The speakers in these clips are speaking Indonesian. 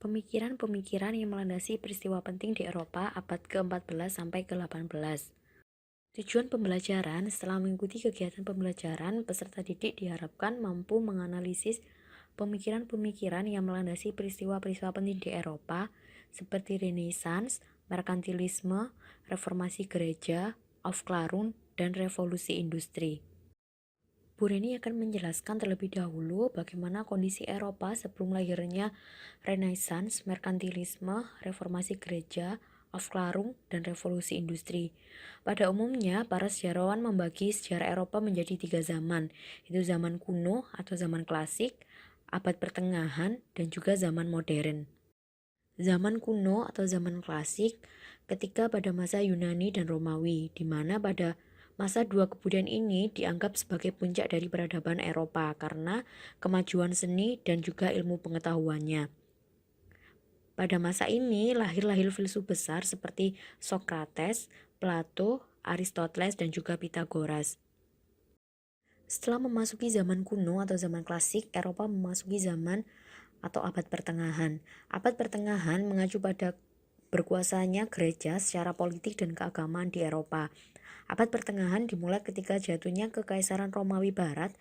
Pemikiran-pemikiran yang melandasi peristiwa penting di Eropa abad ke-14 sampai ke-18. Tujuan pembelajaran: setelah mengikuti kegiatan pembelajaran, peserta didik diharapkan mampu menganalisis pemikiran-pemikiran yang melandasi peristiwa-peristiwa penting di Eropa seperti Renaissance, merkantilisme, reformasi gereja, Aufklärung, dan revolusi industri. Bu Reni akan menjelaskan terlebih dahulu bagaimana kondisi Eropa sebelum lahirnya Renaissance, merkantilisme, reformasi gereja, Aufklärung, dan revolusi industri. Pada umumnya, para sejarawan membagi sejarah Eropa menjadi 3 zaman, yaitu zaman kuno atau zaman klasik, abad pertengahan, dan juga zaman modern. Zaman kuno atau zaman klasik ketika pada masa Yunani dan Romawi, di mana pada masa dua kebudayaan ini dianggap sebagai puncak dari peradaban Eropa karena kemajuan seni dan juga ilmu pengetahuannya. Pada masa ini lahir filsuf besar seperti Socrates, Plato, Aristoteles, dan juga Pythagoras. Setelah memasuki zaman kuno atau zaman klasik, Eropa memasuki zaman atau abad pertengahan. Abad pertengahan mengacu pada berkuasanya gereja secara politik dan keagamaan di Eropa. Abad pertengahan dimulai ketika jatuhnya Kekaisaran Romawi Barat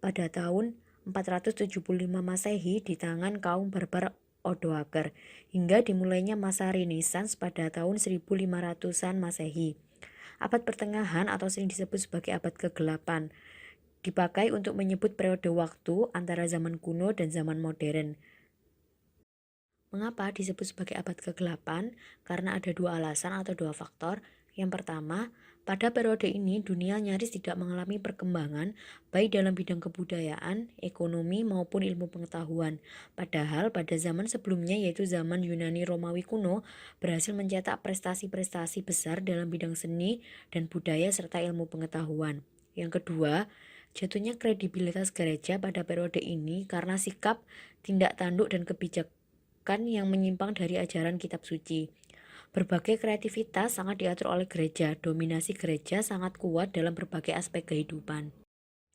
pada tahun 475 Masehi di tangan kaum barbar Odoaker, hingga dimulainya masa Renaissance pada tahun 1500-an Masehi. Abad pertengahan atau sering disebut sebagai abad ke-8 dipakai untuk menyebut periode waktu antara zaman kuno dan zaman modern. Mengapa disebut sebagai abad ke-8? Karena ada dua alasan atau dua faktor. Yang pertama, pada periode ini dunia nyaris tidak mengalami perkembangan baik dalam bidang kebudayaan, ekonomi maupun ilmu pengetahuan. Padahal pada zaman sebelumnya yaitu zaman Yunani Romawi kuno berhasil mencetak prestasi-prestasi besar dalam bidang seni dan budaya serta ilmu pengetahuan. Yang kedua, jatuhnya kredibilitas gereja pada periode ini karena sikap, tindak tanduk, dan kebijakan yang menyimpang dari ajaran kitab suci. Berbagai kreativitas sangat diatur oleh gereja, dominasi gereja sangat kuat dalam berbagai aspek kehidupan.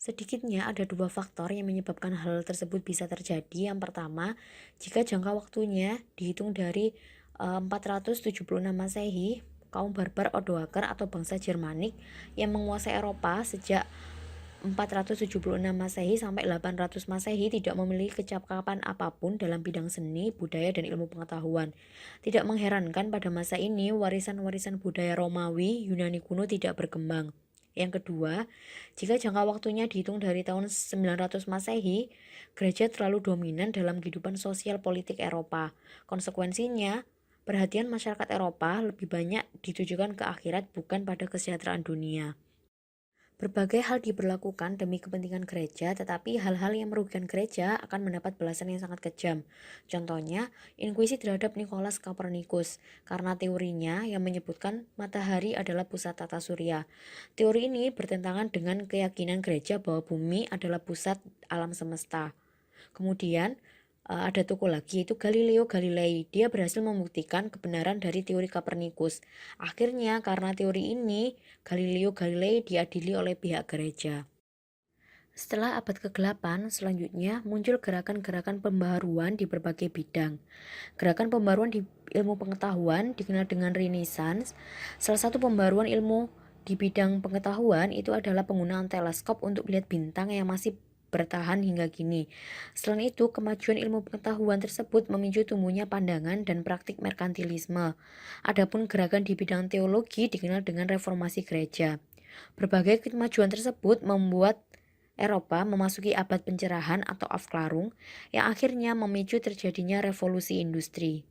Sedikitnya ada dua faktor yang menyebabkan hal tersebut bisa terjadi. Yang pertama, jika jangka waktunya dihitung dari 476 Masehi, kaum barbar Odoaker atau bangsa Jermanik yang menguasai Eropa sejak 476 Masehi sampai 800 Masehi tidak memiliki kecakapan apapun dalam bidang seni, budaya, dan ilmu pengetahuan. Tidak mengherankan pada masa ini warisan-warisan budaya Romawi, Yunani kuno tidak berkembang. Yang kedua, jika jangka waktunya dihitung dari tahun 900 Masehi, gereja terlalu dominan dalam kehidupan sosial politik Eropa. Konsekuensinya, perhatian masyarakat Eropa lebih banyak ditujukan ke akhirat bukan pada kesejahteraan dunia. Berbagai hal diberlakukan demi kepentingan gereja, tetapi hal-hal yang merugikan gereja akan mendapat balasan yang sangat kejam. Contohnya, inkuisi terhadap Nikolaus Kopernikus, karena teorinya yang menyebutkan matahari adalah pusat tata surya. Teori ini bertentangan dengan keyakinan gereja bahwa bumi adalah pusat alam semesta. Kemudian, ada tokoh lagi yaitu Galileo Galilei. Dia berhasil membuktikan kebenaran dari teori Kopernikus. Akhirnya karena teori ini Galileo Galilei diadili oleh pihak gereja. Setelah abad ke-8, selanjutnya muncul gerakan-gerakan pembaharuan di berbagai bidang. Gerakan pembaruan di ilmu pengetahuan dikenal dengan Renaissance. Salah satu pembaruan ilmu di bidang pengetahuan itu adalah penggunaan teleskop untuk melihat bintang yang masih bertahan hingga kini. Selain itu, kemajuan ilmu pengetahuan tersebut memicu tumbuhnya pandangan dan praktik merkantilisme. Adapun gerakan di bidang teologi dikenal dengan reformasi gereja. Berbagai kemajuan tersebut membuat Eropa memasuki abad pencerahan atau Aufklärung yang akhirnya memicu terjadinya revolusi industri.